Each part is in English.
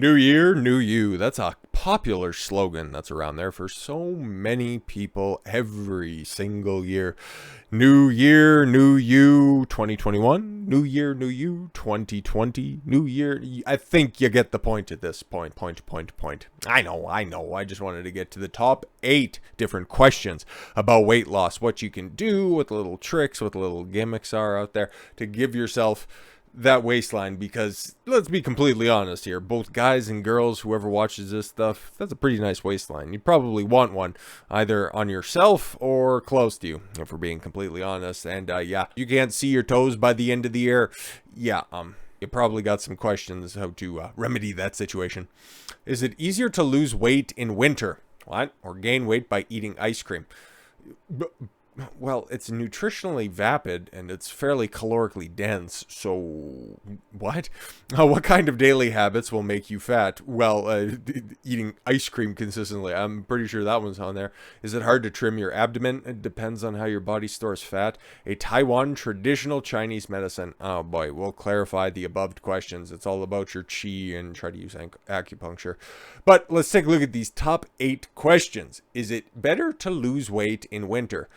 New year, new you. That's a popular slogan that's around there for so many people every single year. New year, new you, 2021. New year, new you, 2020. New year. I think you get the point at this point. Point. I know. I just wanted to get to the top 8 different questions about weight loss. What you can do, what the little tricks, what the little gimmicks are out there to give yourself that waistline, because let's be completely honest here, both guys and girls, whoever watches this stuff, that's a pretty nice waistline. You probably want one either on yourself or close to you, if we're being completely honest. And yeah, you can't see your toes by the end of the year. Yeah, you probably got some questions how to remedy that situation. Is it easier to lose weight in winter? What? Or gain weight by eating ice cream? Well, it's nutritionally vapid and it's fairly calorically dense. So, what? What kind of daily habits will make you fat? Well, eating ice cream consistently. I'm pretty sure that one's on there. Is it hard to trim your abdomen? It depends on how your body stores fat. A Taiwan traditional Chinese medicine. Oh boy, we'll clarify the above questions. It's all about your qi and try to use acupuncture. But let's take a look at these top 8 questions. Is it better to lose weight in winter?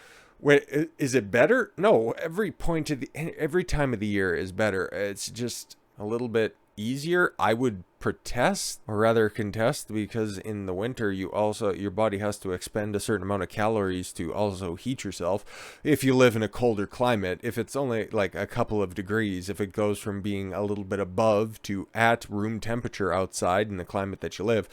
Wait, is it better? No, every time of the year is better. It's just a little bit easier. I would protest, or rather contest, because in the winter your body has to expend a certain amount of calories to also heat yourself. If you live in a colder climate, if it's only like a couple of degrees, if it goes from being a little bit above to at room temperature outside in the climate that you live,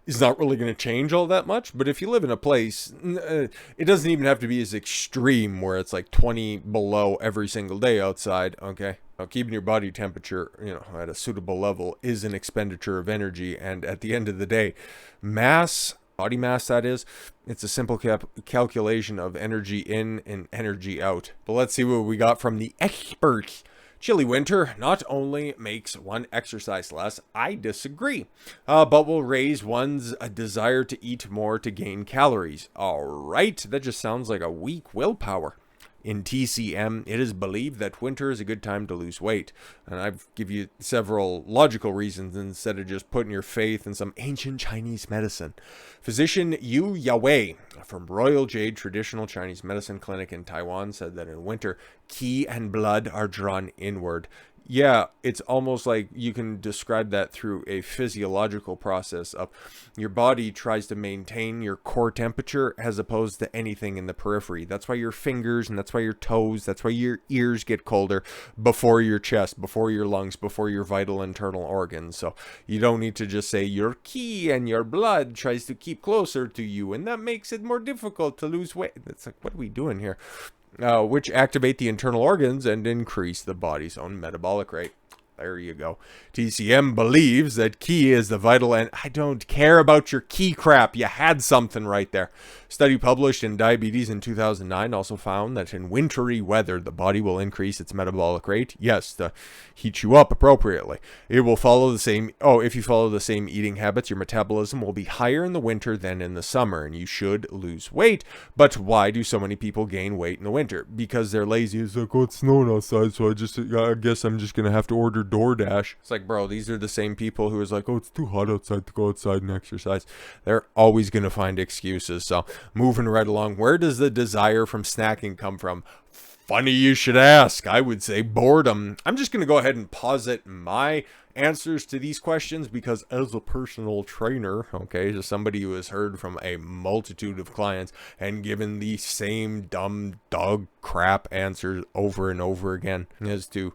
is not really going to change all that much. But if you live in a place, it doesn't even have to be as extreme where it's like 20 below every single day outside. Okay, now, keeping your body temperature, at a suitable level is an expenditure of energy. And at the end of the day, body mass, that is, it's a simple calculation of energy in and energy out. But let's see what we got from the experts. Chilly winter not only makes one exercise less, I disagree, but will raise one's desire to eat more to gain calories. All right, that just sounds like a weak willpower. In TCM, it is believed that winter is a good time to lose weight. And I've give you several logical reasons instead of just putting your faith in some ancient Chinese medicine. Physician Yu Yawei from Royal Jade Traditional Chinese Medicine Clinic in Taiwan said that in winter, qi and blood are drawn inward. Yeah, it's almost like you can describe that through a physiological process of your body tries to maintain your core temperature as opposed to anything in the periphery. That's why your fingers and that's why your toes, that's why your ears get colder before your chest, before your lungs, before your vital internal organs. So you don't need to just say your qi and your blood tries to keep closer to you, and that makes it more difficult to lose weight. It's like, what are we doing here? Which activate the internal organs and increase the body's own metabolic rate. There you go. TCM believes that qi is the vital, and I don't care about your qi crap. You had something right there. Study published in Diabetes in 2009 also found that in wintry weather, the body will increase its metabolic rate. Yes, to heat you up appropriately. It will follow the same, if you follow the same eating habits, your metabolism will be higher in the winter than in the summer, and you should lose weight. But why do so many people gain weight in the winter? Because they're lazy. It's like, it's snowing outside, so I guess I'm just going to have to order DoorDash. It's like, bro, these are the same people who is like, it's too hot outside to go outside and exercise. They're always going to find excuses. So moving right along, where does the desire from snacking come from? Funny you should ask. I would say boredom. I'm just going to go ahead and posit my answers to these questions because as a personal trainer, just somebody who has heard from a multitude of clients and given the same dumb dog crap answers over and over again as to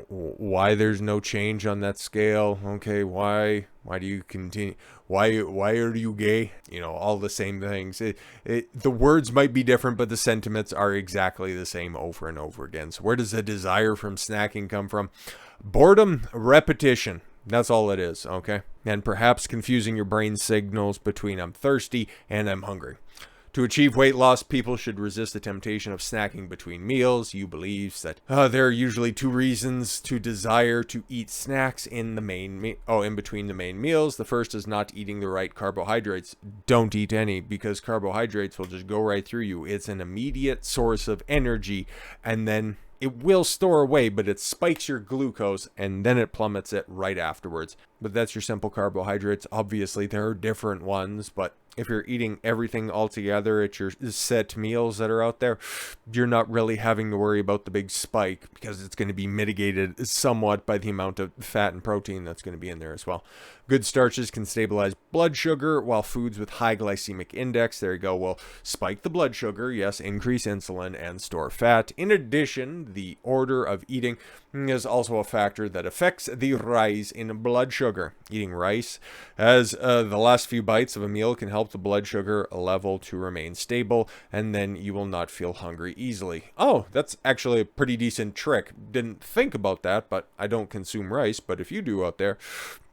why there's no change on that scale. Why do you continue? Why are you gay? All the same things. The words might be different, but the sentiments are exactly the same over and over again. So where does the desire from snacking come from? Boredom, repetition. That's all it is, And perhaps confusing your brain signals between I'm thirsty and I'm hungry. To achieve weight loss, people should resist the temptation of snacking between meals. You believes that there are usually 2 reasons to desire to eat snacks in between the main meals. The first is not eating the right carbohydrates. Don't eat any, because carbohydrates will just go right through you. It's an immediate source of energy, and then it will store away, but it spikes your glucose and then it plummets it right afterwards. But that's your simple carbohydrates. Obviously, there are different ones, but if you're eating everything all together at your set meals that are out there, you're not really having to worry about the big spike because it's going to be mitigated somewhat by the amount of fat and protein that's going to be in there as well. Good starches can stabilize blood sugar, while foods with high glycemic index, there you go, will spike the blood sugar, yes, increase insulin, and store fat. In addition, the order of eating is also a factor that affects the rise in blood sugar. Eating rice as the last few bites of a meal can help the blood sugar level to remain stable, and then you will not feel hungry easily. Oh, that's actually a pretty decent trick. Didn't think about that, but I don't consume rice, but if you do out there,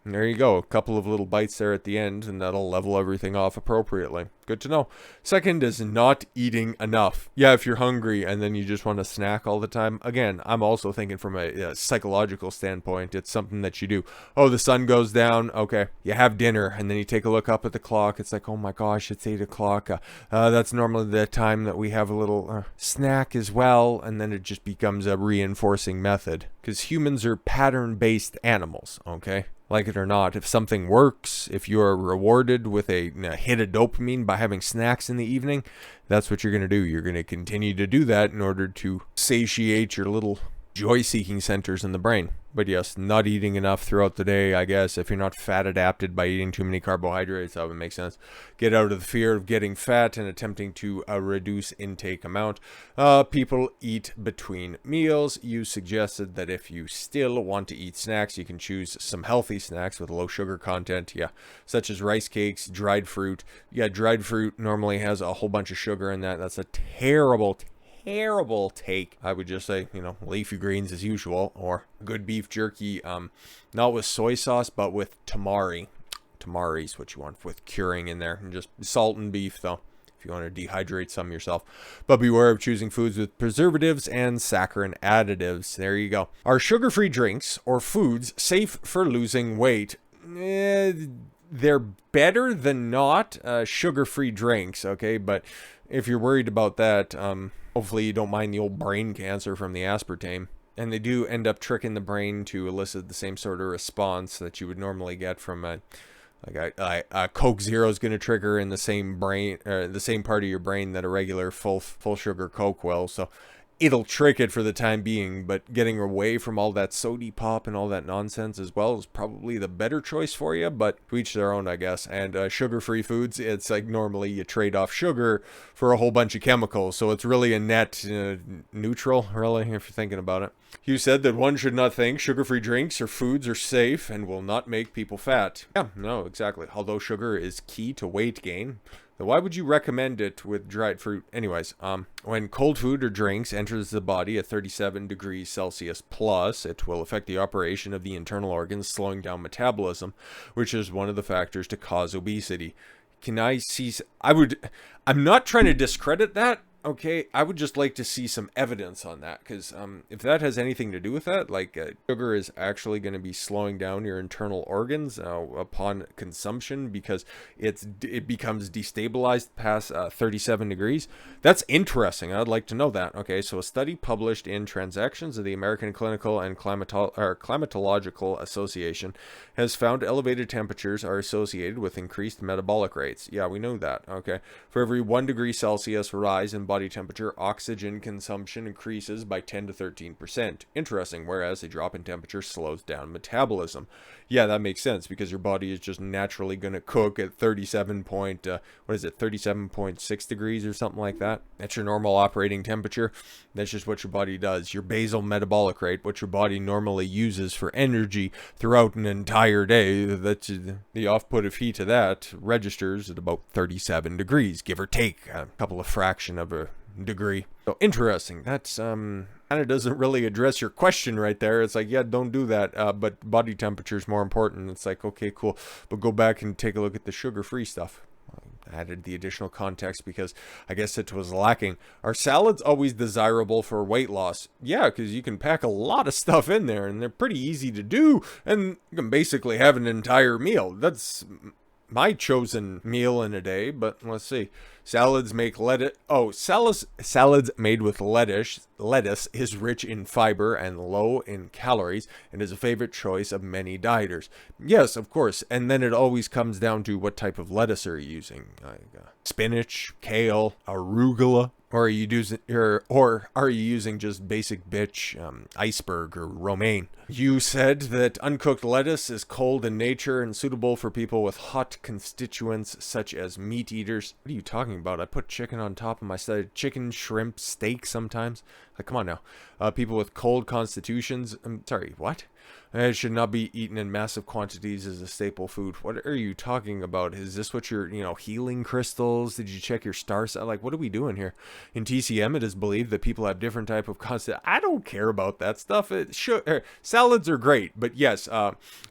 there you go, a couple of little bites there at the end, and that'll level everything off appropriately. Good to know. Second is not eating enough. Yeah, if you're hungry and then you just want to snack all the time, again, I'm also thinking from a psychological standpoint, it's something that you do. Oh, the sun goes down, okay, you have dinner, and then you take a look up at the clock, it's like, oh my gosh, it's 8 o'clock, that's normally the time that we have a little snack as well, and then it just becomes a reinforcing method. Because humans are pattern-based animals, okay? Like it or not, if something works, if you are rewarded with a hit of dopamine by having snacks in the evening, that's what you're going to do. You're going to continue to do that in order to satiate your little joy-seeking centers in the brain. But yes, not eating enough throughout the day, I guess. If you're not fat adapted by eating too many carbohydrates, that would make sense. Get out of the fear of getting fat and attempting to reduce intake amount. People eat between meals. You suggested that if you still want to eat snacks, you can choose some healthy snacks with low sugar content, yeah, such as rice cakes, dried fruit. Yeah, dried fruit normally has a whole bunch of sugar in that. That's a terrible take. I would just say, leafy greens as usual, or good beef jerky, not with soy sauce, but with tamari. Tamari's what you want with curing in there, and just salt and beef though, if you want to dehydrate some yourself. But beware of choosing foods with preservatives and saccharin additives. There you go. Are sugar-free drinks or foods safe for losing weight? They're better than not sugar-free drinks, okay? But if you're worried about that, hopefully you don't mind the old brain cancer from the aspartame. And they do end up tricking the brain to elicit the same sort of response that you would normally get from a Coke Zero is going to trigger in the same brain, the same part of your brain that a regular full sugar Coke will. So it'll trick it for the time being, but getting away from all that sody pop and all that nonsense as well is probably the better choice for you, but to each their own, I guess. And sugar-free foods, it's like normally you trade off sugar for a whole bunch of chemicals, so it's really a net neutral, really, if you're thinking about it. You said that one should not think sugar-free drinks or foods are safe and will not make people fat. Yeah, no, exactly. Although sugar is key to weight gain, then why would you recommend it with dried fruit? Anyways, when cold food or drinks enters the body at 37 degrees Celsius plus, it will affect the operation of the internal organs, slowing down metabolism, which is one of the factors to cause obesity. I'm not trying to discredit that. Okay, I would just like to see some evidence on that, because if that has anything to do with that, like sugar is actually going to be slowing down your internal organs upon consumption because it becomes destabilized past 37 degrees. That's interesting. I'd like to know that. Okay, so a study published in Transactions of the American Clinical and Climatological Association has found elevated temperatures are associated with increased metabolic rates. Yeah, we know that. Okay, for every 1 degree Celsius rise in body temperature, oxygen consumption increases by 10 to 13%. Interesting, whereas a drop in temperature slows down metabolism. Yeah, that makes sense because your body is just naturally going to cook at 37.6 degrees or something like that. That's your normal operating temperature. That's just what your body does. Your basal metabolic rate, what your body normally uses for energy throughout an entire day, that's the output of heat to that registers at about 37 degrees, give or take a couple of fraction of a degree. So interesting. That's kind of doesn't really address your question right there. It's like, yeah, don't do that, but body temperature is more important. It's like, okay, cool, but go back and take a look at the sugar-free stuff. I added the additional context because I guess it was lacking. Are salads always desirable for weight loss? Yeah, because you can pack a lot of stuff in there and they're pretty easy to do, and you can basically have an entire meal. That's my chosen meal in a day, but let's see. Salads make lettuce. Oh, salads made with lettuce. Lettuce is rich in fiber and low in calories, and is a favorite choice of many dieters. Yes, of course. And then it always comes down to what type of lettuce are you using? Spinach, kale, arugula. Or are you using just basic bitch, iceberg or romaine? You said that uncooked lettuce is cold in nature and suitable for people with hot constituents such as meat eaters. What are you talking about? I put chicken on top of my salad. Chicken, shrimp, steak sometimes. Like, come on now. People with cold constitutions. I'm sorry, what? It should not be eaten in massive quantities as a staple food. What are you talking about? Is this what you're, healing crystals? Did you check your star sign? Like, what are we doing here? In TCM, it is believed that people have different type of I don't care about that stuff. Salads are great, but yes,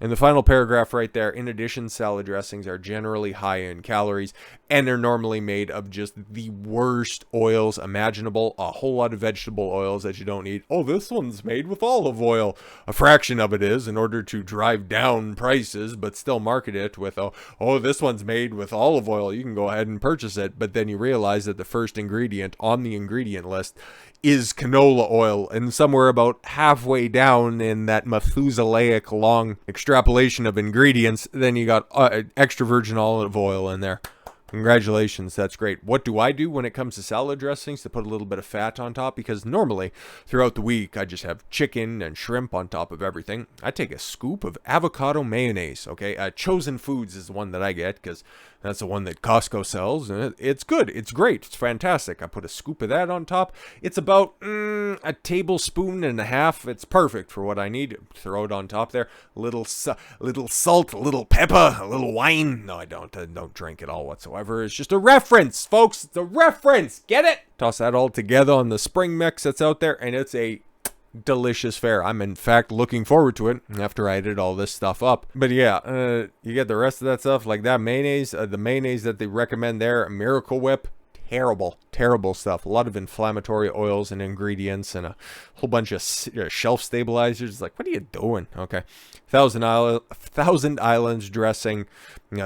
in the final paragraph right there, in addition, salad dressings are generally high in calories and are normally made of just the worst oils imaginable. A whole lot of vegetable oils that you don't need. Oh, this one's made with olive oil. A fraction of it is, in order to drive down prices, but still market it with, oh, this one's made with olive oil. You can go ahead and purchase it. But then you realize that the first ingredient on the ingredient list is canola oil. And somewhere about halfway down in that Methuselaic long extrapolation of ingredients, then you got extra virgin olive oil in there. Congratulations, that's great. What do I do when it comes to salad dressings? To put a little bit of fat on top, because normally throughout the week I just have chicken and shrimp on top of everything. I take a scoop of avocado mayonnaise, okay? Chosen Foods is the one that I get, because that's the one that Costco sells, and it's good. It's great. It's fantastic. I put a scoop of that on top. It's about a tablespoon and a half. It's perfect for what I need. Throw it on top there. Little salt, a little pepper, a little wine. No, I don't. I don't drink it all whatsoever. It's just a reference, folks. It's a reference. Get it? Toss that all together on the spring mix that's out there, and it's a delicious fare. I'm in fact looking forward to it after I edit all this stuff up. But yeah, you get the rest of that stuff, like that mayonnaise, the mayonnaise that they recommend there, Miracle Whip. Terrible stuff. A lot of inflammatory oils and ingredients, and a whole bunch of shelf stabilizers. Like, what are you doing? Okay. Thousand Islands dressing,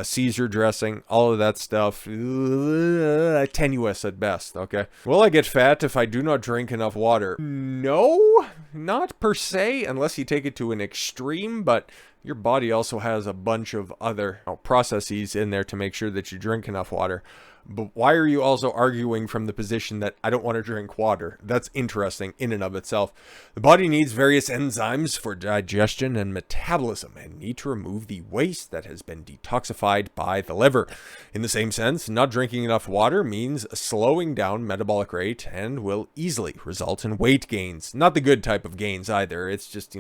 Caesar dressing, all of that stuff. Tenuous at best. Okay. Will I get fat if I do not drink enough water? No, not per se, unless you take it to an extreme, but your body also has a bunch of other processes in there to make sure that you drink enough water. But why are you also arguing from the position that I don't want to drink water? That's interesting in and of itself. The body needs various enzymes for digestion and metabolism, and need to remove the waste that has been detoxified by the liver. In the same sense, not drinking enough water means slowing down metabolic rate and will easily result in weight gains. Not the good type of gains either. It's just,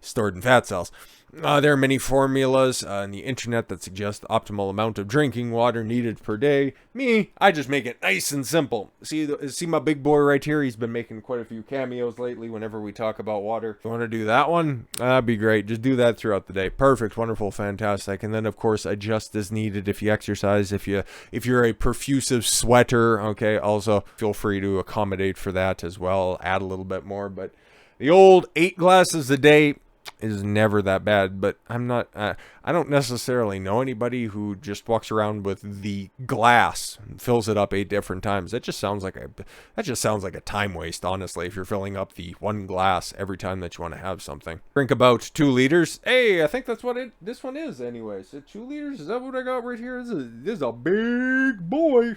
stored in fat cells. There are many formulas on the internet that suggest the optimal amount of drinking water needed per day. Me, I just make it nice and simple. See my big boy right here? He's been making quite a few cameos lately whenever we talk about water. You want to do that one? That'd be great. Just do that throughout the day. Perfect, wonderful, fantastic. And then, of course, adjust as needed if you exercise. If you're a profusive sweater, okay, also feel free to accommodate for that as well. Add a little bit more. But the old 8 glasses a day is never that bad. But I don't necessarily know anybody who just walks around with the glass and fills it up 8 different times. That just sounds like a time waste, honestly, if you're filling up the one glass every time that you want to have something. Drink about 2 liters. Hey, I think that's what this one is anyways. 2 liters, is that what I got right here? This is a big boy.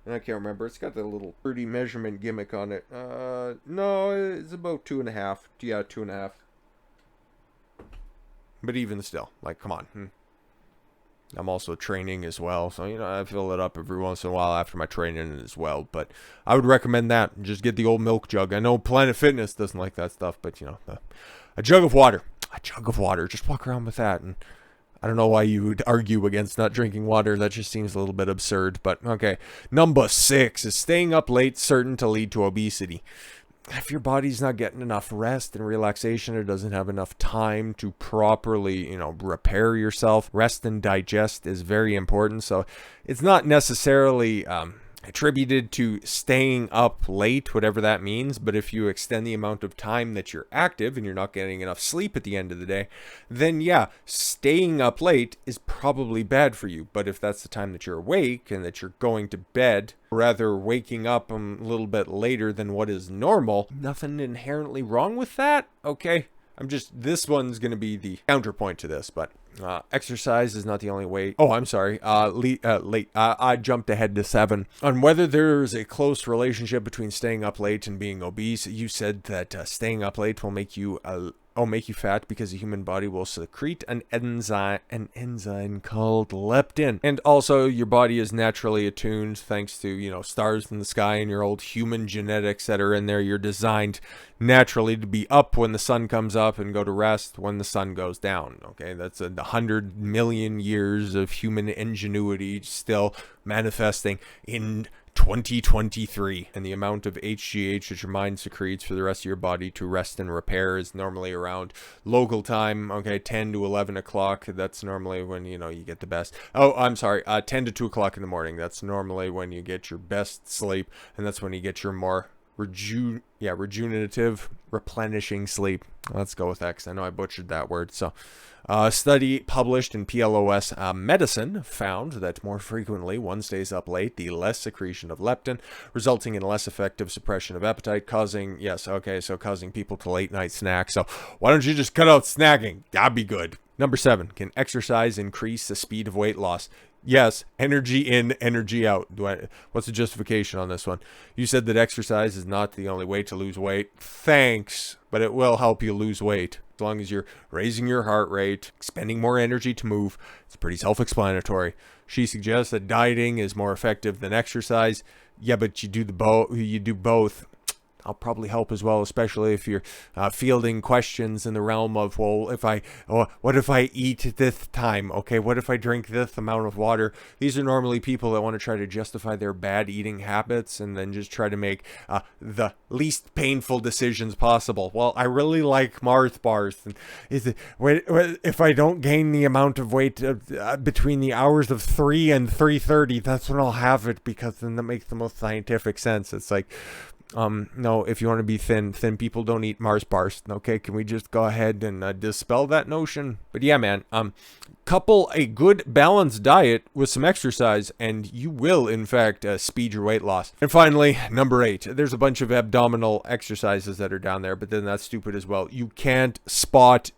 I can't remember. It's got the little pretty measurement gimmick on it. No, it's about 2.5. Yeah, 2.5. But even still, like, come on. I'm also training as well, so, I fill it up every once in a while after my training as well. But I would recommend that. Just get the old milk jug. I know Planet Fitness doesn't like that stuff, but, a jug of water. A jug of water. Just walk around with that. And I don't know why you would argue against not drinking water. That just seems a little bit absurd. But, okay. Number 6 is staying up late certain to lead to obesity. If your body's not getting enough rest and relaxation, or doesn't have enough time to properly, repair yourself, rest and digest is very important. So it's not necessarily attributed to staying up late, whatever that means. But if you extend the amount of time that you're active and you're not getting enough sleep at the end of the day, then yeah, staying up late is probably bad for you. But if that's the time that you're awake and that you're going to bed, rather waking up a little bit later than what is normal, nothing inherently wrong with that, okay? This one's going to be the counterpoint to this, but exercise is not the only way. Oh, I'm sorry. Late. I jumped ahead to 7. On whether there's a close relationship between staying up late and being obese, you said that staying up late will make you fat because the human body will secrete an enzyme called leptin. And also your body is naturally attuned thanks to, stars in the sky and your old human genetics that are in there. You're designed naturally to be up when the sun comes up and go to rest when the sun goes down. Okay, that's 100 million years of human ingenuity still manifesting in 2023, and the amount of HGH that your mind secretes for the rest of your body to rest and repair is normally around local time, okay, 10 to 11 o'clock. That's normally when, you get the best. Oh, I'm sorry, 10 to 2 o'clock in the morning. That's normally when you get your best sleep, and that's when you get your more rejuvenative, replenishing sleep. Let's go with X. I know I butchered that word. So, a study published in PLOS Medicine found that more frequently one stays up late, the less secretion of leptin, resulting in less effective suppression of appetite, causing people to late night snack. So, why don't you just cut out snacking? That'd be good. Number 7, can exercise increase the speed of weight loss? Yes, energy in, energy out. What's the justification on this one? You said that exercise is not the only way to lose weight. Thanks, but it will help you lose weight. As long as you're raising your heart rate, expending more energy to move, it's pretty self-explanatory. She suggests that dieting is more effective than exercise. Yeah, but you do both. I'll probably help as well, especially if you're fielding questions in the realm of, well, what if I eat this time? Okay, what if I drink this amount of water? These are normally people that want to try to justify their bad eating habits and then just try to make the least painful decisions possible. Well, I really like Mars bars. If I don't gain the amount of weight between the hours of 3 and 3:30, that's when I'll have it, because then that makes the most scientific sense. It's like, no, if you want to be thin people don't eat Mars bars. Okay, can we just go ahead and dispel that notion? But yeah, man, couple a good balanced diet with some exercise and you will, in fact, speed your weight loss. And finally, number 8, there's a bunch of abdominal exercises that are down there, but then that's stupid as well. You can't spot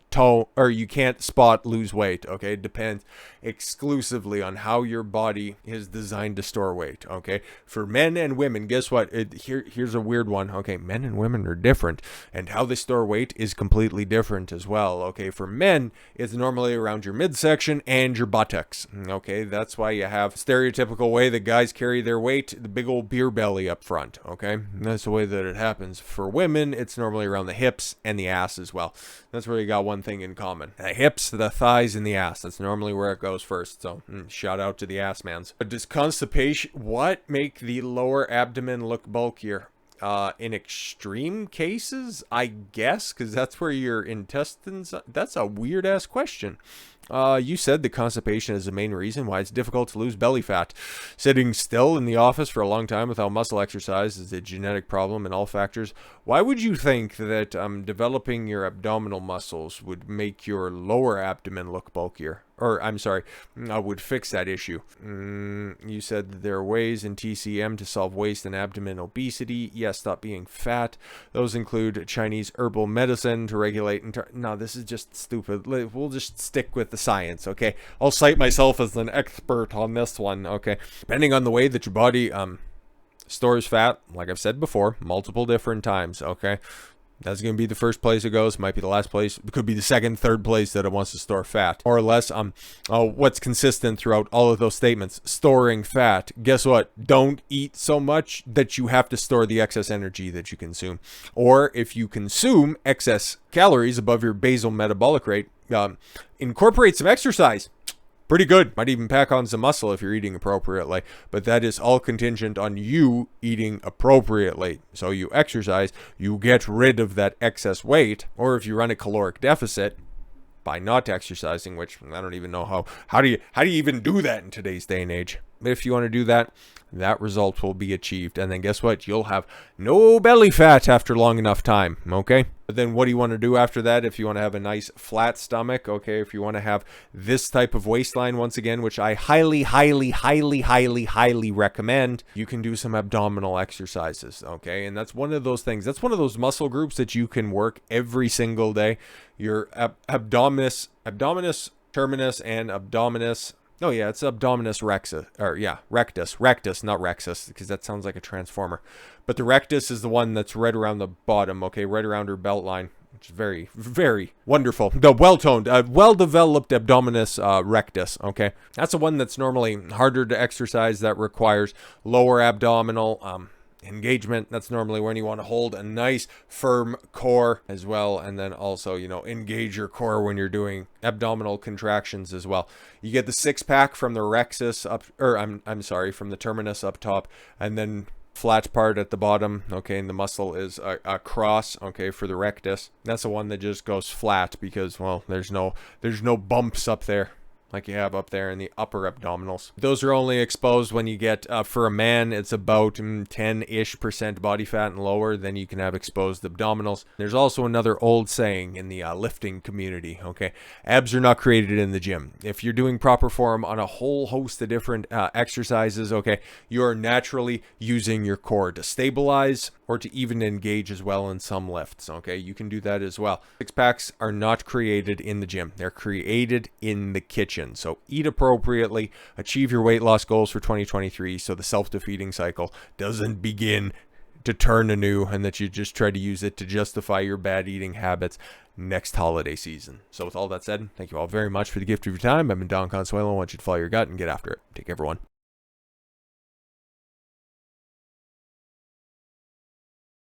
lose weight. Okay, it depends exclusively on how your body is designed to store weight. Okay, for men and women, guess what? Here's a weird one. Okay, men and women are different, and how they store weight is completely different as well. Okay, for men, it's normally around your midsection and your buttocks. Okay, that's why you have stereotypical way that guys carry their weight, the big old beer belly up front. Okay, and that's the way that it happens. For women, it's normally around the hips and the ass as well. That's where you got one thing in common: the hips, the thighs, and the ass. That's normally where it goes first. So shout out to the ass mans. But does constipation make the lower abdomen look bulkier? In extreme cases, I guess, because that's where your intestines. That's a weird ass question. You said that constipation is the main reason why it's difficult to lose belly fat. Sitting still in the office for a long time without muscle exercise is a genetic problem in all factors. Why would you think that developing your abdominal muscles would make your lower abdomen look bulkier? Or, I'm sorry, would fix that issue. You said that there are ways in TCM to solve waist and abdomen obesity. Yes, stop being fat. Those include Chinese herbal medicine to regulate. No, this is just stupid. We'll just stick with the science, okay? I'll cite myself as an expert on this one, okay? Depending on the way that your body stores fat, like I've said before, multiple different times, okay? That's going to be the first place it goes. Might be the last place. It could be the second, third place that it wants to store fat. More or less, what's consistent throughout all of those statements? Storing fat. Guess what? Don't eat so much that you have to store the excess energy that you consume. Or if you consume excess calories above your basal metabolic rate, incorporate some exercise. Pretty good. Might even pack on some muscle if you're eating appropriately. But that is all contingent on you eating appropriately. So you exercise, you get rid of that excess weight. Or if you run a caloric deficit by not exercising, which I don't even know how do you even do that in today's day and age? if you want to do that, that result will be achieved. And then guess what? You'll have no belly fat after long enough time, okay? But then what do you want to do after that? If you want to have a nice flat stomach, okay, if you want to have this type of waistline, once again, which I highly, highly, highly, highly, highly recommend, you can do some abdominal exercises, okay? And that's one of those things. That's one of those muscle groups that you can work every single day. Your abdominis, terminus, and abdominis. Oh yeah, it's abdominis rectus, or yeah, rectus, not rexus, because that sounds like a transformer. But the rectus is the one that's right around the bottom, okay, right around her belt line, which is very, very wonderful. The well-toned, well-developed abdominis rectus, okay. That's the one that's normally harder to exercise, that requires lower abdominal engagement. That's normally when you want to hold a nice firm core as well, and then also, you know, engage your core when you're doing abdominal contractions as well. You get the six-pack from the rexus up, or I'm sorry, from the terminus up top, and then flat part at the bottom, okay, and the muscle is a cross, okay, for the rectus. That's the one that just goes flat because, well, there's no bumps up there like you have up there in the upper abdominals. Those are only exposed when you get, for a man, it's about 10-ish% body fat and lower, then you can have exposed abdominals. There's also another old saying in the lifting community, okay? Abs are not created in the gym. If you're doing proper form on a whole host of different exercises, okay, you're naturally using your core to stabilize or to even engage as well in some lifts, okay? You can do that as well. Six packs are not created in the gym. They're created in the kitchen. So eat appropriately, achieve your weight loss goals for 2023 so the self-defeating cycle doesn't begin to turn anew and that you just try to use it to justify your bad eating habits next holiday season. So with all that said, thank you all very much for the gift of your time. I've been Don Consuelo. I want you to follow your gut and get after it. Take care, everyone.